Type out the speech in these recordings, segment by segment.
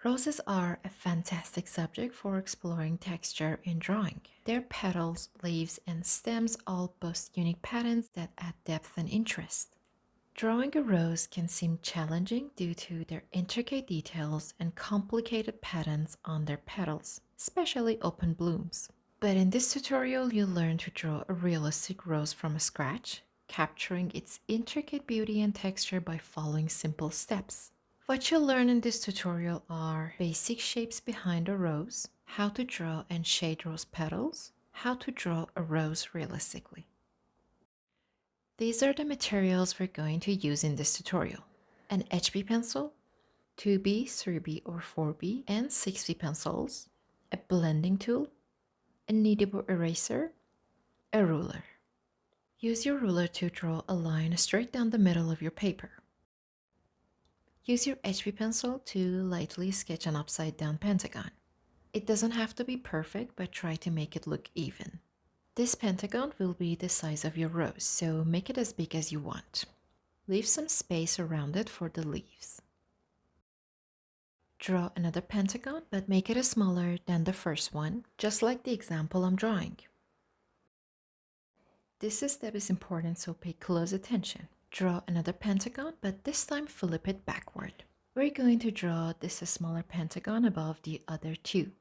Roses are a fantastic subject for exploring texture in drawing. Their petals, leaves, and stems all boast unique patterns that add depth and interest. Drawing a rose can seem challenging due to their intricate details and complicated patterns on their petals, especially open blooms. But in this tutorial, you'll learn to draw a realistic rose from scratch, capturing its intricate beauty and texture by following simple steps. What you'll learn in this tutorial are basic shapes behind a rose, how to draw and shade rose petals, how to draw a rose realistically. These are the materials we're going to use in this tutorial. An HB pencil, 2B, 3B or 4B and 6B pencils, a blending tool, a kneadable eraser, a ruler. Use your ruler to draw a line straight down the middle of your paper. Use your HB pencil to lightly sketch an upside down pentagon. It doesn't have to be perfect, but try to make it look even. This pentagon will be the size of your rose, so make it as big as you want. Leave some space around it for the leaves. Draw another pentagon, but make it smaller than the first one, just like the example I'm drawing. This step is important, so pay close attention. Draw another pentagon, but this time flip it backward. We're going to draw this smaller pentagon above the other two.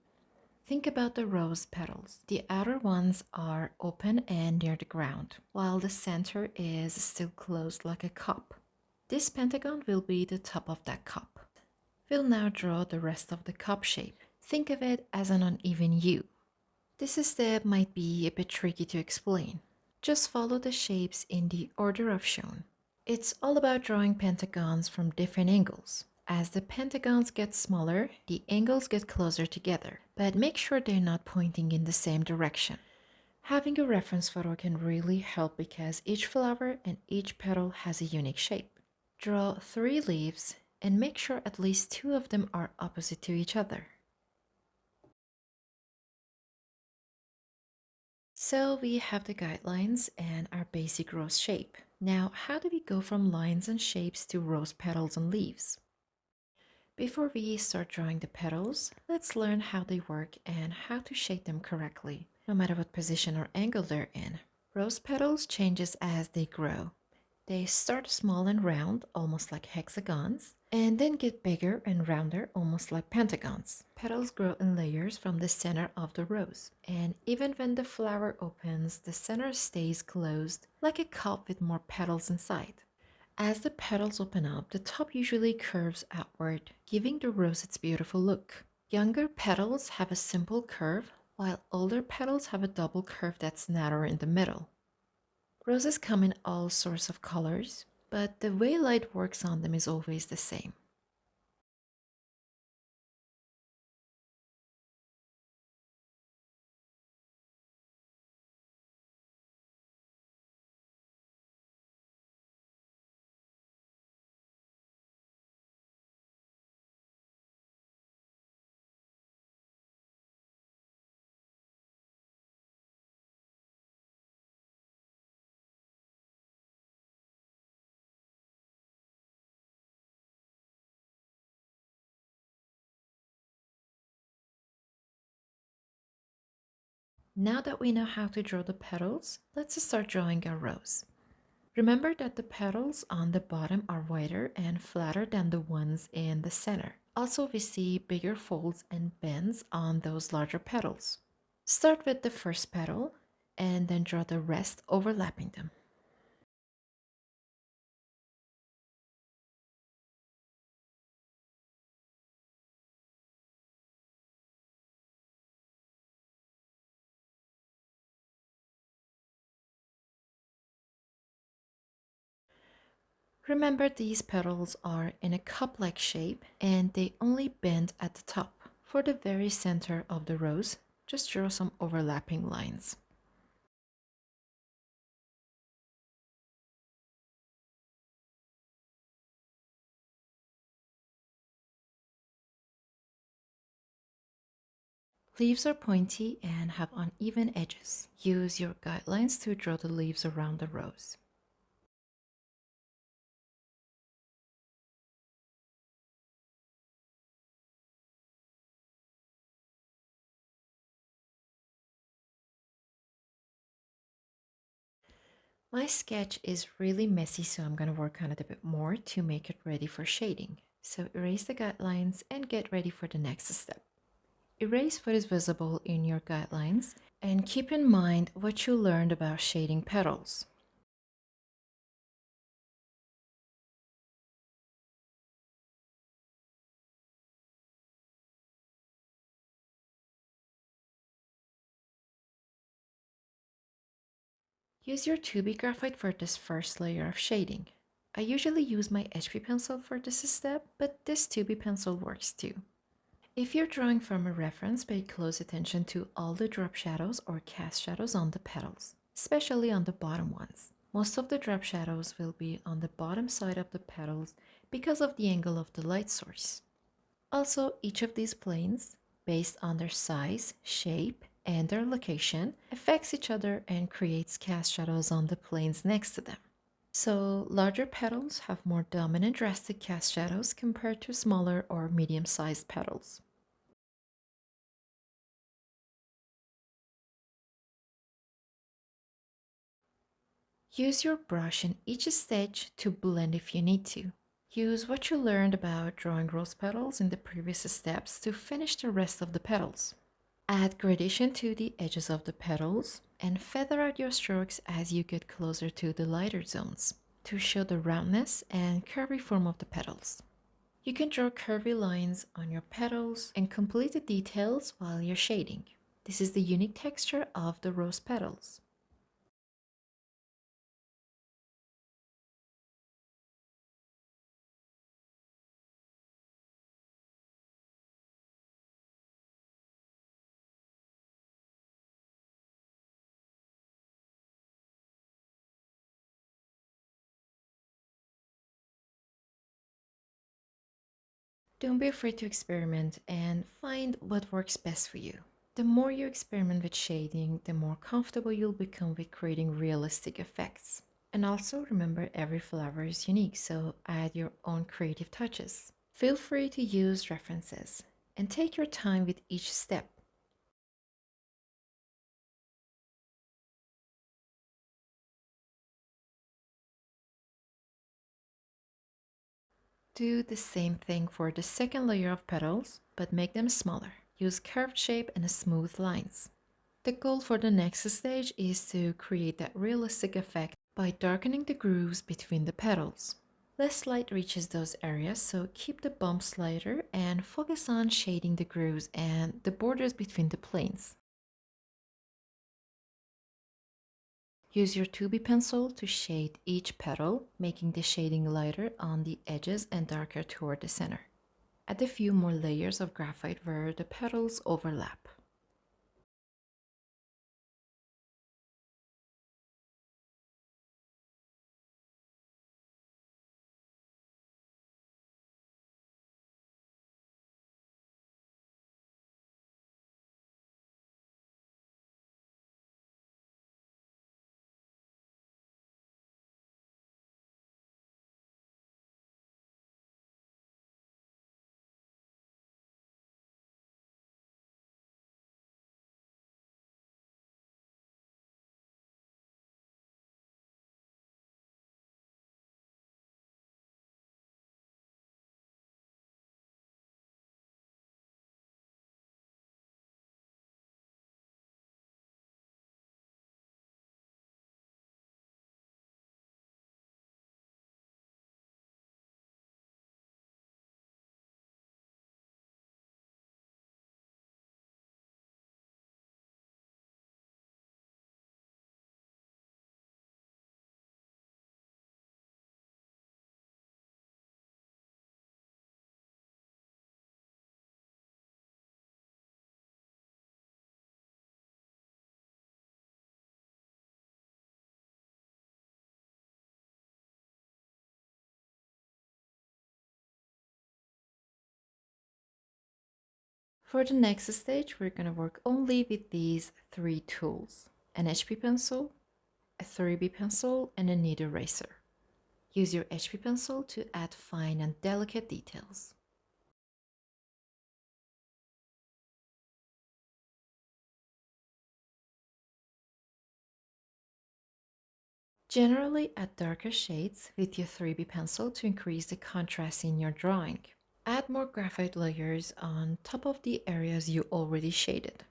Think about the rose petals. The outer ones are open and near the ground, while the center is still closed like a cup. This pentagon will be the top of that cup. We'll now draw the rest of the cup shape. Think of it as an uneven U. This step might be a bit tricky to explain. Just follow the shapes in the order I've shown. It's all about drawing pentagons from different angles. As the pentagons get smaller, the angles get closer together, but make sure they're not pointing in the same direction. Having a reference photo can really help because each flower and each petal has a unique shape. Draw 3 leaves and make sure at least 2 of them are opposite to each other. So we have the guidelines and our basic rose shape. Now, how do we go from lines and shapes to rose petals and leaves? Before we start drawing the petals, let's learn how they work and how to shape them correctly, no matter what position or angle they're in. Rose petals changes as they grow. They start small and round, almost like hexagons, and then get bigger and rounder, almost like pentagons. Petals grow in layers from the center of the rose, and even when the flower opens, the center stays closed, like a cup with more petals inside. As the petals open up, the top usually curves outward, giving the rose its beautiful look. Younger petals have a simple curve, while older petals have a double curve that's narrower in the middle. Roses come in all sorts of colors, but the way light works on them is always the same. Now that we know how to draw the petals, let's start drawing our rose. Remember that the petals on the bottom are wider and flatter than the ones in the center. Also, we see bigger folds and bends on those larger petals. Start with the first petal and then draw the rest overlapping them. Remember, these petals are in a cup-like shape and they only bend at the top. For the very center of the rose, just draw some overlapping lines. Leaves are pointy and have uneven edges. Use your guidelines to draw the leaves around the rose. My sketch is really messy, so I'm going to work on it a bit more to make it ready for shading. So erase the guidelines and get ready for the next step. Erase what is visible in your guidelines and keep in mind what you learned about shading petals. Use your 2B graphite for this first layer of shading. I usually use my HB pencil for this step, but this 2B pencil works too. If you're drawing from a reference, pay close attention to all the drop shadows or cast shadows on the petals, especially on the bottom ones. Most of the drop shadows will be on the bottom side of the petals because of the angle of the light source. Also, each of these planes, based on their size, shape, and their location, affects each other and creates cast shadows on the planes next to them. So, larger petals have more dominant drastic cast shadows compared to smaller or medium-sized petals. Use your brush in each stage to blend if you need to. Use what you learned about drawing rose petals in the previous steps to finish the rest of the petals. Add gradation to the edges of the petals and feather out your strokes as you get closer to the lighter zones to show the roundness and curvy form of the petals. You can draw curvy lines on your petals and complete the details while you're shading. This is the unique texture of the rose petals. Don't be afraid to experiment and find what works best for you. The more you experiment with shading, the more comfortable you'll become with creating realistic effects. And also remember, every flower is unique, so add your own creative touches. Feel free to use references and take your time with each step. Do the same thing for the second layer of petals, but make them smaller. Use curved shape and smooth lines. The goal for the next stage is to create that realistic effect by darkening the grooves between the petals. Less light reaches those areas, so keep the bumps lighter and focus on shading the grooves and the borders between the planes. Use your 2B pencil to shade each petal, making the shading lighter on the edges and darker toward the center. Add a few more layers of graphite where the petals overlap. For the next stage, we're going to work only with these three tools: an HB pencil, a 3B pencil, and a knead eraser. Use your HB pencil to add fine and delicate details. Generally add darker shades with your 3B pencil to increase the contrast in your drawing. Add more graphite layers on top of the areas you already shaded.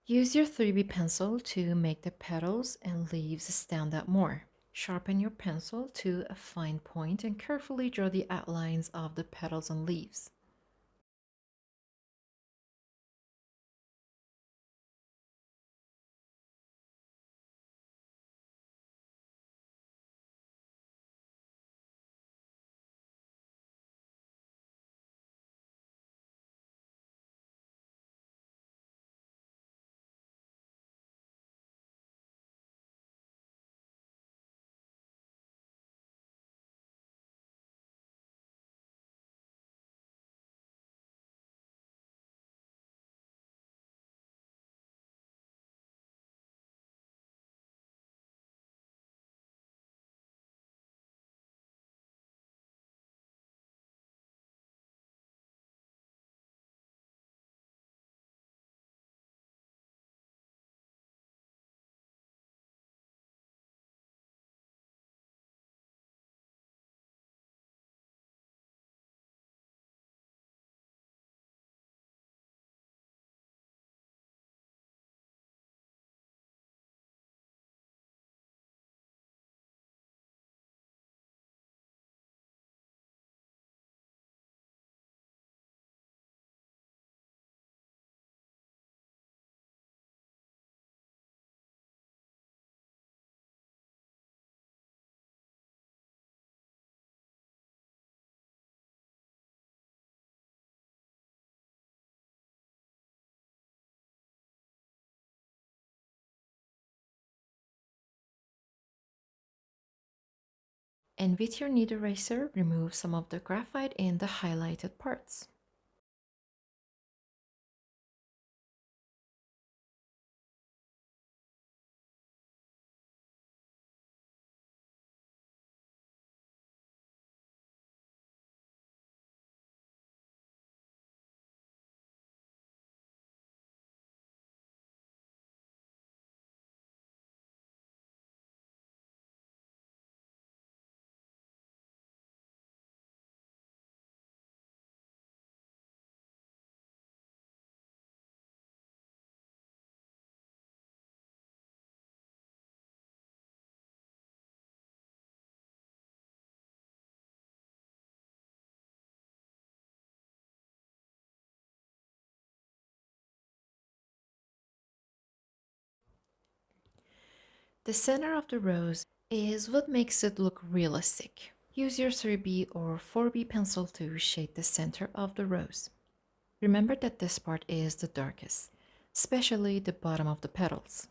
Use your 3B pencil to make the petals and leaves stand out more. Sharpen your pencil to a fine point and carefully draw the outlines of the petals and leaves. And with your knead eraser, remove some of the graphite in the highlighted parts. The center of the rose is what makes it look realistic. Use your 3B or 4B pencil to shade the center of the rose. Remember that this part is the darkest, especially the bottom of the petals.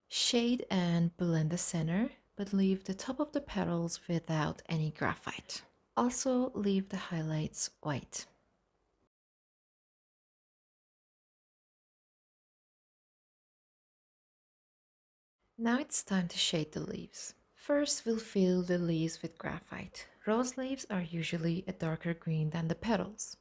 Shade and blend the center, but leave the top of the petals without any graphite. Also, leave the highlights white. Now it's time to shade the leaves. First, we'll fill the leaves with graphite. Rose leaves are usually a darker green than the petals.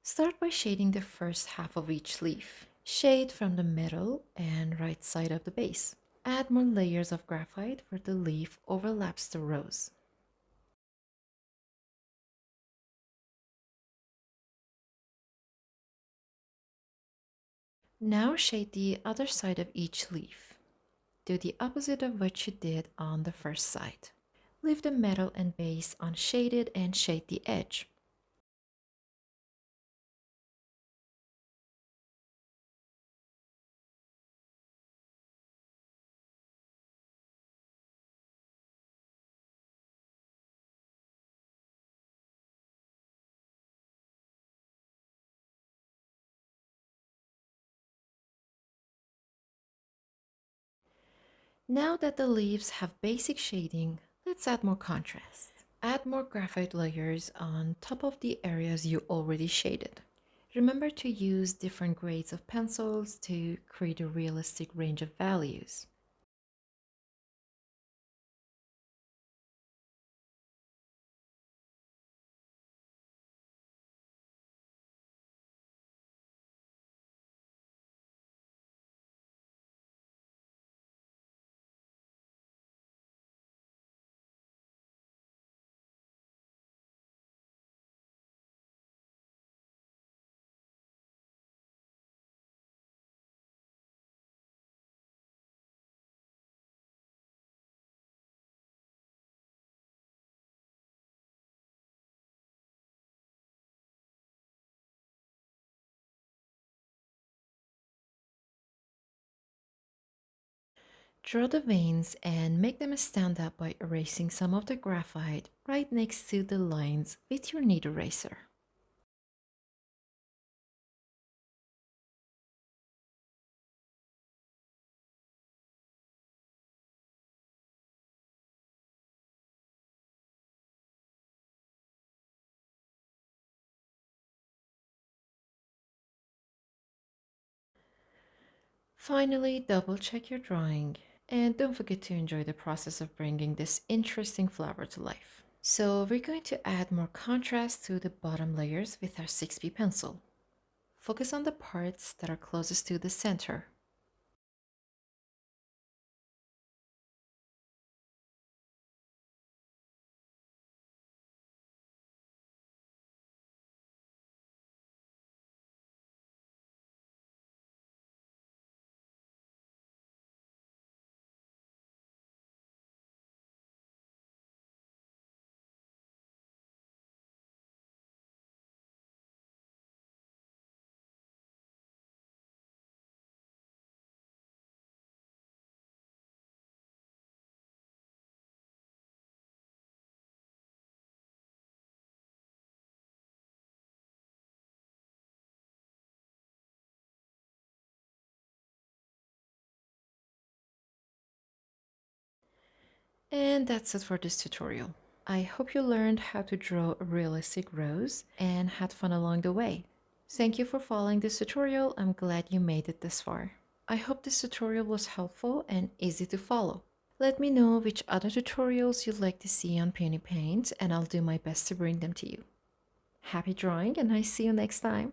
Start by shading the first half of each leaf. Shade from the middle and right side of the base. Add more layers of graphite where the leaf overlaps the rose. Now shade the other side of each leaf. Do the opposite of what you did on the first side. Leave the metal and base unshaded and shade the edge. Now that the leaves have basic shading, let's add more contrast. Add more graphite layers on top of the areas you already shaded. Remember to use different grades of pencils to create a realistic range of values. Draw the veins and make them stand up by erasing some of the graphite right next to the lines with your knead eraser. Finally, double check your drawing and don't forget to enjoy the process of bringing this interesting flower to life. So we're going to add more contrast to the bottom layers with our 6B pencil. Focus on the parts that are closest to the center. And that's it for this tutorial. I hope you learned how to draw a realistic rose and had fun along the way. Thank you for following this tutorial. I'm glad you made it this far. I hope this tutorial was helpful and easy to follow. Let me know which other tutorials you'd like to see on Peonypaint and I'll do my best to bring them to you. Happy drawing and I see you next time.